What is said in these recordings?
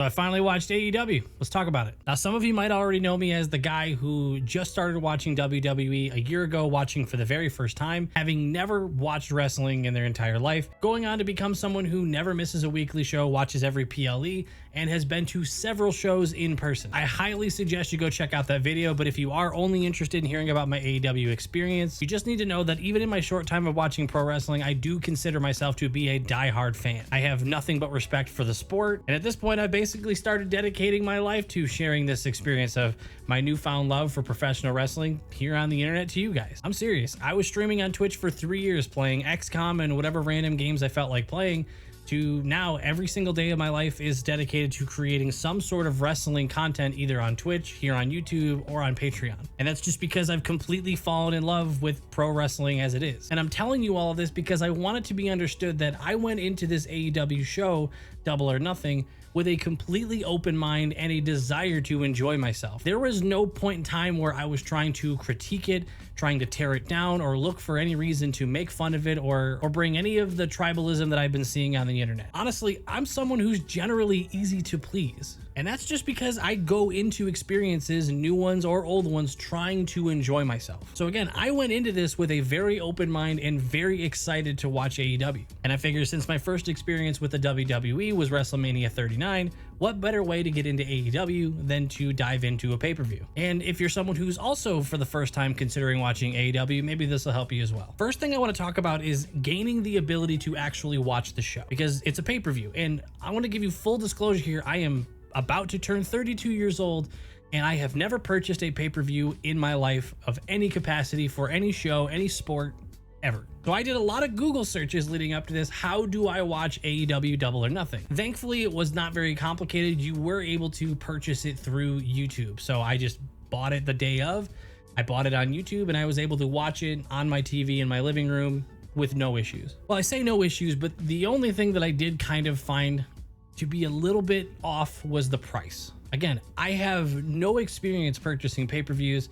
So I finally watched AEW. Let's talk about it. Now, some of you might already know me as the guy who just started watching WWE a year ago, watching for the very first time, having never watched wrestling in their entire life, going on to become someone who never misses a weekly show, watches every PLE, and has been to several shows in person. I highly suggest you go check out that video, but if you are only interested in hearing about my AEW experience, you just need to know that even in my short time of watching pro wrestling, I do consider myself to be a diehard fan. I have nothing but respect for the sport, and at this point, I basically started dedicating my life to sharing this experience of my newfound love for professional wrestling here on the internet to you guys. I'm serious. I was streaming on Twitch for 3 years, playing XCOM and whatever random games I felt like playing, to now every single day of my life is dedicated to creating some sort of wrestling content, either on Twitch, here on YouTube, or on Patreon. And that's just because I've completely fallen in love with pro wrestling as it is. And I'm telling you all of this because I want it to be understood that I went into this AEW show, Double or Nothing, with a completely open mind and a desire to enjoy myself. There was no point in time where I was trying to critique it, trying to tear it down, or look for any reason to make fun of it or bring any of the tribalism that I've been seeing on the internet. Honestly, I'm someone who's generally easy to please. And that's just because I go into experiences, new ones or old ones, trying to enjoy myself. So again, I went into this with a very open mind and very excited to watch AEW. And I figured since my first experience with the WWE was WrestleMania 39, what better way to get into AEW than to dive into a pay-per-view? And if you're someone who's also for the first time considering watching AEW, maybe this will help you as well. First thing I want to talk about is gaining the ability to actually watch the show, because it's a pay-per-view. And I want to give you full disclosure here. I am about to turn 32 years old, and I have never purchased a pay-per-view in my life of any capacity for any show, any sport, ever. So I did a lot of Google searches leading up to this. How do I watch AEW Double or Nothing? Thankfully, it was not very complicated. You were able to purchase it through YouTube. So I just bought it the day of. I bought it on YouTube, and I was able to watch it on my TV in my living room with no issues. Well, I say no issues, but the only thing that I did kind of find to be a little bit off was the price. Again, I have no experience purchasing pay-per-views,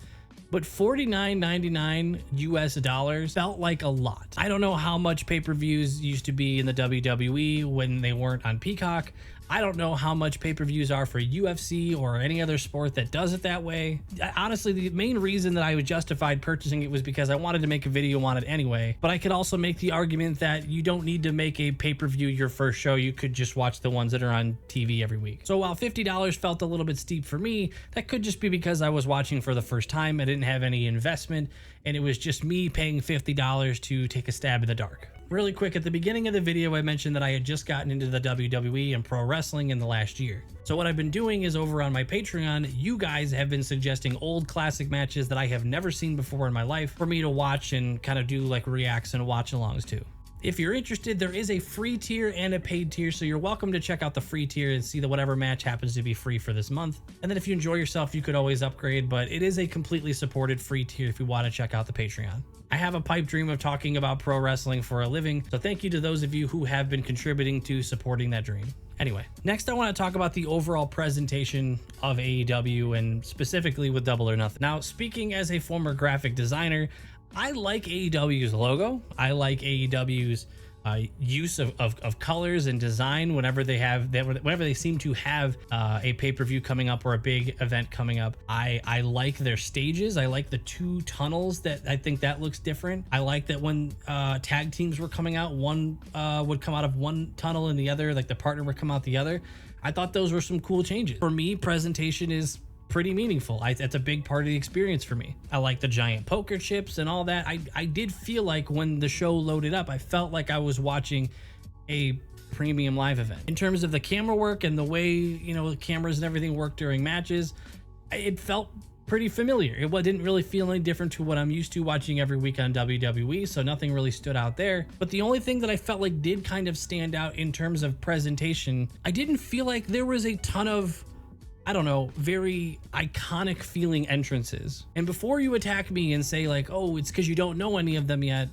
but $49.99 US dollars felt like a lot. I don't know how much pay-per-views used to be in the WWE when they weren't on Peacock. I don't know how much pay-per-views are for UFC or any other sport that does it that way. Honestly, the main reason that I was justified purchasing it was because I wanted to make a video on it anyway. But I could also make the argument that you don't need to make a pay-per-view your first show. You could just watch the ones that are on TV every week. So while $50 felt a little bit steep for me, that could just be because I was watching for the first time. I didn't have any investment, and it was just me paying $50 to take a stab in the dark. Really quick, at the beginning of the video, I mentioned that I had just gotten into the WWE and pro wrestling in the last year. So what I've been doing is over on my Patreon, you guys have been suggesting old classic matches that I have never seen before in my life for me to watch and kind of do like reacts and watch alongs to. If you're interested, there is a free tier and a paid tier, so you're welcome to check out the free tier and see that whatever match happens to be free for this month. And then if you enjoy yourself, you could always upgrade, but it is a completely supported free tier if you want to check out the Patreon. I have a pipe dream of talking about pro wrestling for a living, so thank you to those of you who have been contributing to supporting that dream. Anyway, next I want to talk about the overall presentation of AEW and specifically with Double or Nothing. Now, speaking as a former graphic designer, I like AEW's logo. I like AEW's use of colors and design whenever they seem to have a pay-per-view coming up or a big event coming up. I like their stages. I like the two tunnels. That I think that looks different. I like that when tag teams were coming out, one would come out of one tunnel and the other, like the partner would come out the other. I thought those were some cool changes. For me, presentation is pretty meaningful. That's a big part of the experience for me. I like the giant poker chips and all that. I did feel like when the show loaded up, I felt like I was watching a premium live event. In terms of the camera work and the way, you know, the cameras and everything work during matches, it felt pretty familiar. It didn't really feel any different to what I'm used to watching every week on WWE, so nothing really stood out there. But the only thing that I felt like did kind of stand out in terms of presentation, I didn't feel like there was a ton of, I don't know, very iconic feeling entrances. And before you attack me and say like, oh, it's because you don't know any of them yet,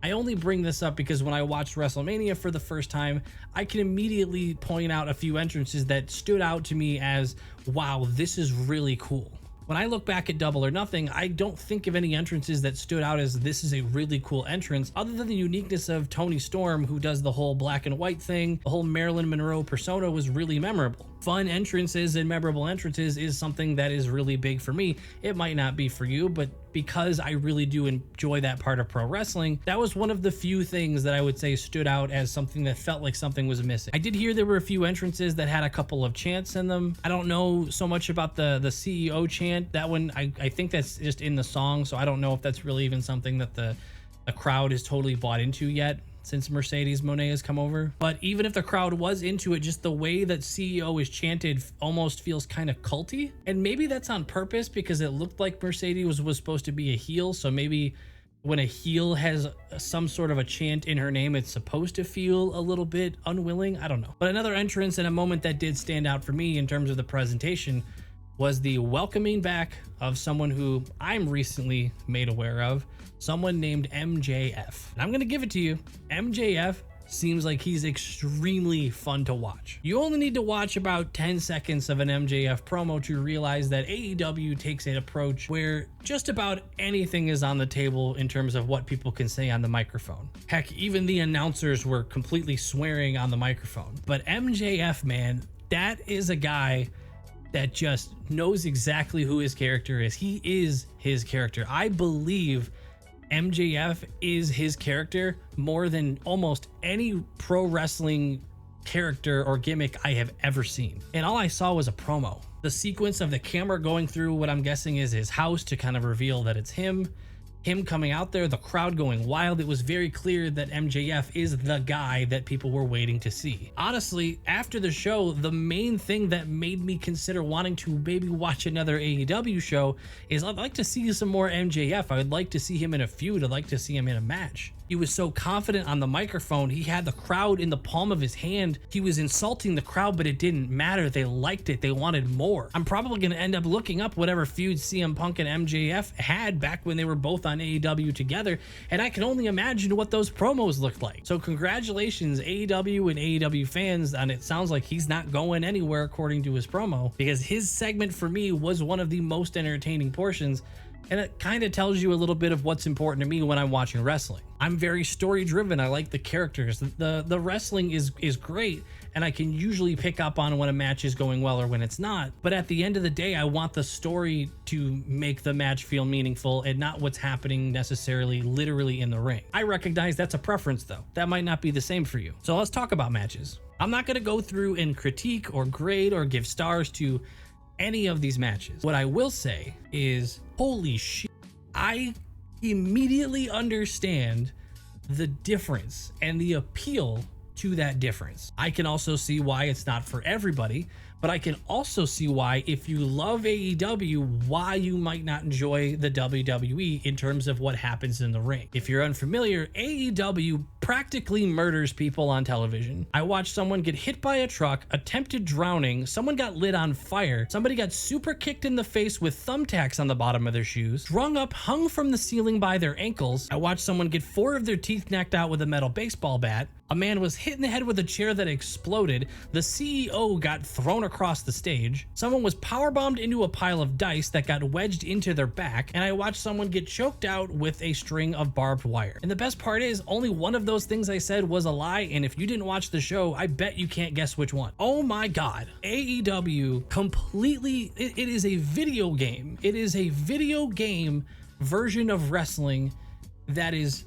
I only bring this up because when I watched WrestleMania for the first time, I can immediately point out a few entrances that stood out to me as, wow, this is really cool. When I look back at Double or Nothing, I don't think of any entrances that stood out as this is a really cool entrance, other than the uniqueness of Tony Storm, who does the whole black and white thing. The whole Marilyn Monroe persona was really memorable. Fun entrances and memorable entrances is something that is really big for me. It might not be for you, but because I really do enjoy that part of pro wrestling, that was one of the few things that I would say stood out as something that felt like something was missing. I did hear there were a few entrances that had a couple of chants in them. I don't know so much about the CEO chant. That one, I think that's just in the song, so I don't know if that's really even something that the crowd is totally bought into yet, since Mercedes Moné has come over. But even if the crowd was into it, just the way that CEO is chanted almost feels kind of culty. And maybe that's on purpose because it looked like Mercedes was supposed to be a heel. So maybe when a heel has some sort of a chant in her name, it's supposed to feel a little bit unwilling. I don't know. But another entrance and a moment that did stand out for me in terms of the presentation was the welcoming back of someone who I'm recently made aware of, someone named MJF. And I'm gonna give it to you, MJF seems like he's extremely fun to watch. You only need to watch about 10 seconds of an MJF promo to realize that AEW takes an approach where just about anything is on the table in terms of what people can say on the microphone. Heck, even the announcers were completely swearing on the microphone. But MJF, man, that is a guy that just knows exactly who his character is. He is his character. I believe MJF is his character more than almost any pro wrestling character or gimmick I have ever seen. And all I saw was a promo. The sequence of the camera going through what I'm guessing is his house to kind of reveal that it's him coming out there, the crowd going wild. It was very clear that MJF is the guy that people were waiting to see. Honestly, after the show, the main thing that made me consider wanting to maybe watch another AEW show is I'd like to see some more MJF. I would like to see him in a feud. I'd like to see him in a match. He was so confident on the microphone. He had the crowd in the palm of his hand. He was insulting the crowd, but it didn't matter. They liked it. They wanted more. I'm probably going to end up looking up whatever feud CM Punk and MJF had back when they were both on AEW together, and I can only imagine what those promos looked like. So congratulations, AEW and AEW fans, and it sounds like he's not going anywhere according to his promo, because his segment for me was one of the most entertaining portions. And it kind of tells you a little bit of what's important to me when I'm watching wrestling. I'm very story driven. I like the characters. The wrestling is great, and I can usually pick up on when a match is going well or when it's not. But at the end of the day, I want the story to make the match feel meaningful and not what's happening necessarily literally in the ring. I recognize that's a preference though. That might not be the same for you. So let's talk about matches. I'm not going to go through and critique or grade or give stars to any of these matches. What I will say is, holy shit, I immediately understand the difference and the appeal to that difference. I can also see why it's not for everybody, but I can also see why, if you love AEW, why you might not enjoy the WWE in terms of what happens in the ring. If you're unfamiliar, AEW practically murders people on television. I watched someone get hit by a truck, attempted drowning, someone got lit on fire, somebody got super kicked in the face with thumbtacks on the bottom of their shoes, strung up, hung from the ceiling by their ankles. I watched someone get 4 of their teeth knocked out with a metal baseball bat. A man was hit in the head with a chair that exploded. The CEO got thrown across the stage. Someone was powerbombed into a pile of dice that got wedged into their back. And I watched someone get choked out with a string of barbed wire. And the best part is, only one of those things I said was a lie. And if you didn't watch the show, I bet you can't guess which one. Oh my God. AEW completely, it is a video game. It is a video game version of wrestling that is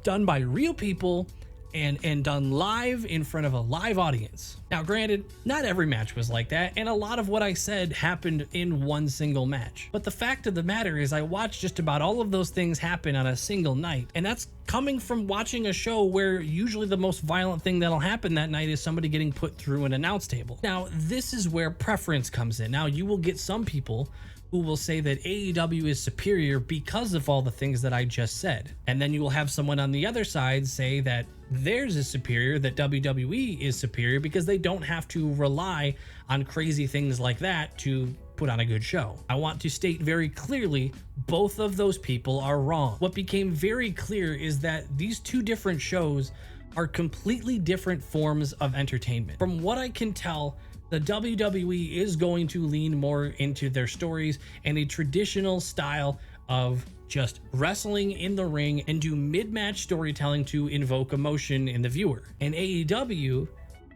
done by real people and done live in front of a live audience. Now, granted, not every match was like that, and a lot of what I said happened in one single match. But the fact of the matter is, I watched just about all of those things happen on a single night, and that's coming from watching a show where usually the most violent thing that'll happen that night is somebody getting put through an announce table. Now, this is where preference comes in. Now, you will get some people who will say that AEW is superior because of all the things that I just said. And then you will have someone on the other side say that theirs is superior, that WWE is superior because they don't have to rely on crazy things like that to put on a good show. I want to state very clearly, both of those people are wrong. What became very clear is that these two different shows are completely different forms of entertainment. From what I can tell, The WWE is going to lean more into their stories and a traditional style of just wrestling in the ring and do mid-match storytelling to invoke emotion in the viewer. And AEW,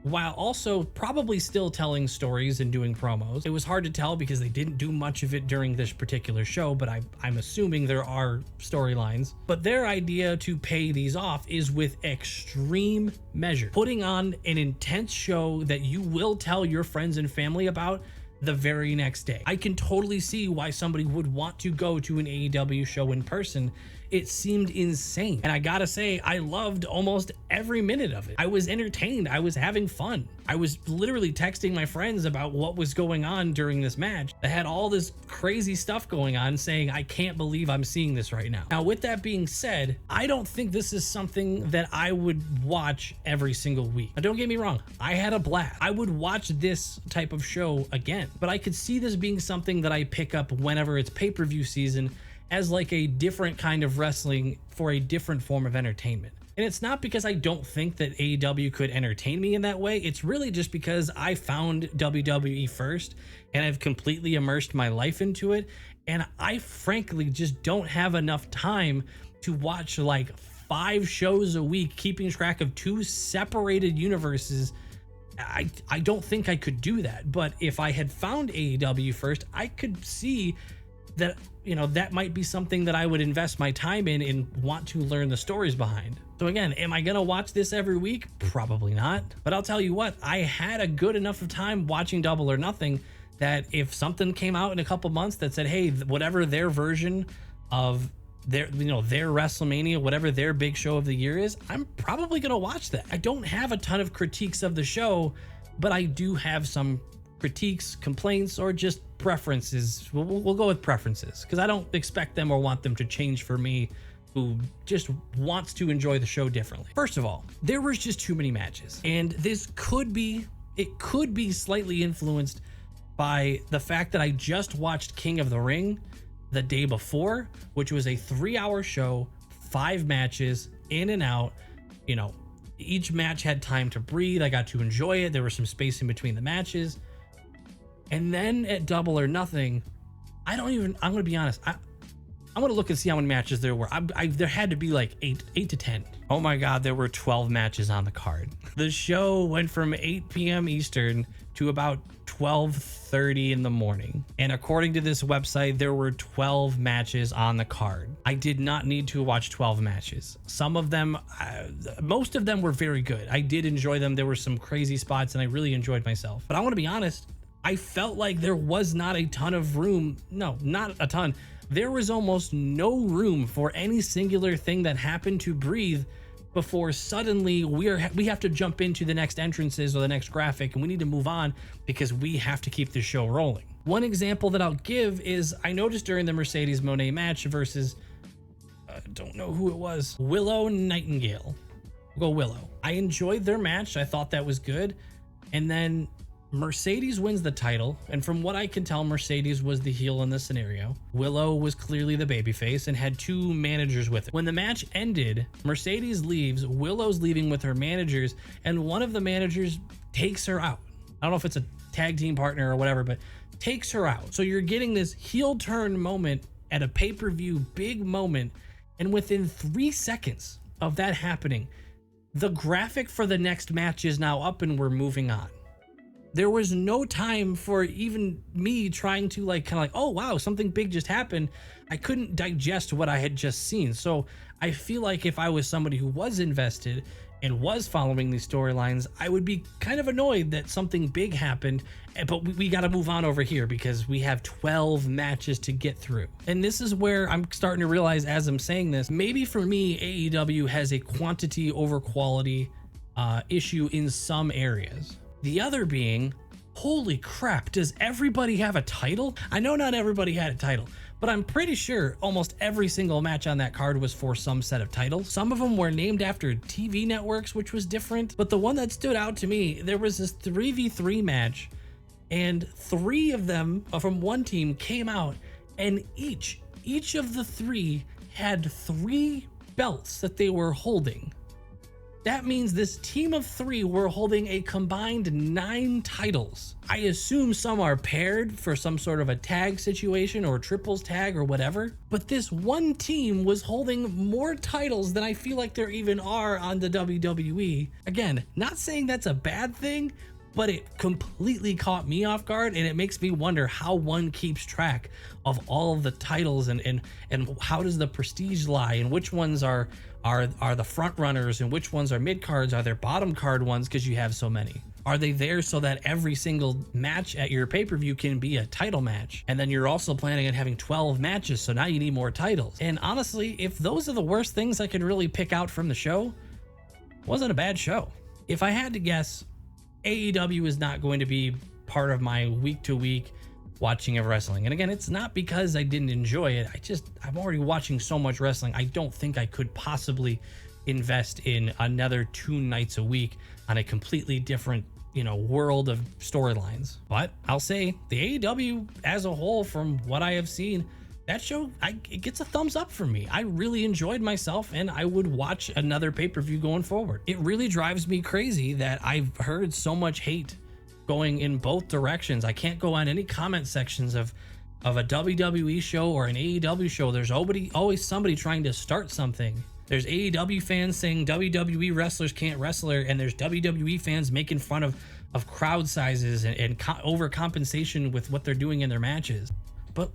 while also probably still telling stories and doing promos, it was hard to tell because they didn't do much of it during this particular show, but I'm assuming there are storylines. But their idea to pay these off is with extreme measure, putting on an intense show that you will tell your friends and family about the very next day. I can totally see why somebody would want to go to an AEW show in person. It seemed insane. And I gotta say, I loved almost every minute of it. I was entertained. I was having fun. I was literally texting my friends about what was going on during this match. I had all this crazy stuff going on saying, I can't believe I'm seeing this right now. Now, with that being said, I don't think this is something that I would watch every single week. Now, don't get me wrong. I had a blast. I would watch this type of show again, but I could see this being something that I pick up whenever it's pay-per-view season as like a different kind of wrestling for a different form of entertainment. And it's not because I don't think that AEW could entertain me in that way. It's really just because I found WWE first and I've completely immersed my life into it. And I frankly just don't have enough time to watch like 5 shows a week, keeping track of 2 separated universes. I don't think I could do that. But if I had found AEW first, I could see that, you know, that might be something that I would invest my time in and want to learn the stories behind. So again, am I gonna watch this every week? Probably not. But I'll tell you what, I had a good enough of time watching Double or Nothing that if something came out in a couple months that said, hey, whatever their version of their, you know, their WrestleMania, whatever their big show of the year is, I'm probably gonna watch that. I don't have a ton of critiques of the show, but I do have some critiques, complaints, or just preferences. We'll go with preferences because I don't expect them or want them to change for me, who just wants to enjoy the show differently. First of all, there was just too many matches, and this could be slightly influenced by the fact that I just watched King of the Ring the day before, which was a 3-hour show, 5 matches in and out. You know, each match had time to breathe. I got to enjoy it. There was some space in between the matches. And then at Double or Nothing, I'm gonna be honest, I'm gonna look and see how many matches there were. There had to be like 8 to 10. Oh my God, there were 12 matches on the card. The show went from 8 p.m. Eastern to about 12:30 in the morning. And according to this website, there were 12 matches on the card. I did not need to watch 12 matches. Some of them, most of them were very good. I did enjoy them. There were some crazy spots and I really enjoyed myself. But I want to be honest, I felt like there was not a ton of room. No, not a ton. There was almost no room for any singular thing that happened to breathe before suddenly we have to jump into the next entrances or the next graphic, and we need to move on because we have to keep the show rolling. One example that I'll give is I noticed during the Mercedes Moné match versus, I don't know who it was, Willow Nightingale. We'll go Willow. I enjoyed their match. I thought that was good. And then Mercedes wins the title, and from what I can tell, Mercedes was the heel in this scenario. Willow was clearly the babyface and had 2 managers with her. When the match ended, Mercedes leaves, Willow's leaving with her managers, and one of the managers takes her out. I don't know if it's a tag team partner or whatever, but takes her out. So you're getting this heel turn moment at a pay-per-view big moment, and within 3 seconds of that happening, the graphic for the next match is now up and we're moving on. There was no time for even me trying to oh wow, something big just happened. I couldn't digest what I had just seen. So I feel like if I was somebody who was invested and was following these storylines, I would be kind of annoyed that something big happened, but we got to move on over here because we have 12 matches to get through. And this is where I'm starting to realize as I'm saying this, maybe for me, AEW has a quantity over quality issue in some areas. The other being, holy crap, does everybody have a title? I know not everybody had a title, but I'm pretty sure almost every single match on that card was for some set of titles. Some of them were named after TV networks, which was different. But the one that stood out to me, there was this 3v3 match, and 3 of them from one team came out, and each of the 3 had 3 belts that they were holding. That means this team of 3 were holding a combined 9 titles. I assume some are paired for some sort of a tag situation or triples tag or whatever, but this one team was holding more titles than I feel like there even are on the WWE. Again, not saying that's a bad thing, but it completely caught me off guard, and it makes me wonder how one keeps track of all of the titles and how does the prestige lie, and which ones are the front runners and which ones are mid cards. Are there bottom card ones because you have so many? Are they there so that every single match at your pay-per-view can be a title match? And then you're also planning on having 12 matches, so now you need more titles. And honestly, if those are the worst things I could really pick out from the show, it wasn't a bad show. If I had to guess, AEW is not going to be part of my week-to-week watching of wrestling. And again, it's not because I didn't enjoy it. I'm already watching so much wrestling. I don't think I could possibly invest in another 2 nights a week on a completely different, world of storylines. But I'll say the AEW as a whole, from what I have seen, that show, it gets a thumbs up from me. I really enjoyed myself, and I would watch another pay-per-view going forward. It really drives me crazy that I've heard so much hate going in both directions. I can't go on any comment sections of a WWE show or an AEW show. There's always somebody trying to start something. There's AEW fans saying WWE wrestlers can't wrestle, and there's WWE fans making fun of crowd sizes and overcompensation with what they're doing in their matches. But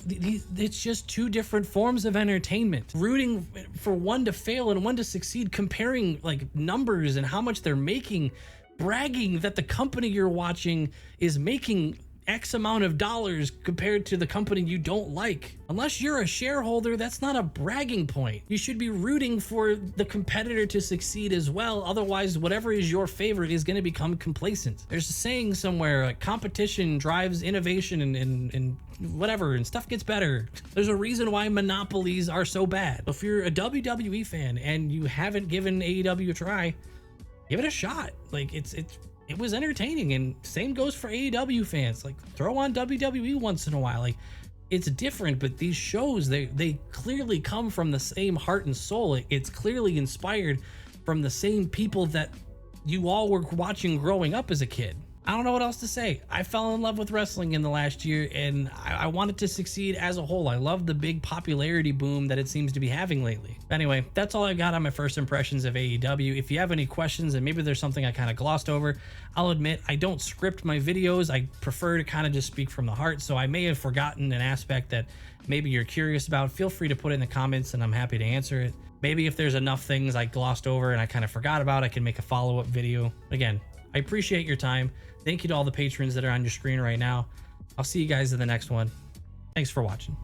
it's just 2 different forms of entertainment. Rooting for one to fail and one to succeed, comparing like numbers and how much they're making, bragging that the company you're watching is making X amount of dollars compared to the company you don't like. Unless you're a shareholder, that's not a bragging point. You should be rooting for the competitor to succeed as well. Otherwise, whatever is your favorite is going to become complacent. There's a saying somewhere, like, competition drives innovation and whatever, and stuff gets better. There's a reason why monopolies are so bad. If you're a WWE fan and you haven't given AEW a try, give it a shot. Like, it was entertaining, and same goes for AEW fans. Like, throw on WWE once in a while. Like, it's different, but these shows, they clearly come from the same heart and soul. It's clearly inspired from the same people that you all were watching growing up as a kid. I don't know what else to say. I fell in love with wrestling in the last year, and I want it to succeed as a whole. I love the big popularity boom that it seems to be having lately. Anyway, that's all I got on my first impressions of AEW. If you have any questions, and maybe there's something I kind of glossed over, I'll admit I don't script my videos. I prefer to kind of just speak from the heart, so I may have forgotten an aspect that maybe you're curious about. Feel free to put it in the comments, and I'm happy to answer it. Maybe if there's enough things I glossed over and I kind of forgot about, I can make a follow-up video. Again, I appreciate your time. Thank you to all the patrons that are on your screen right now. I'll see you guys in the next one. Thanks for watching.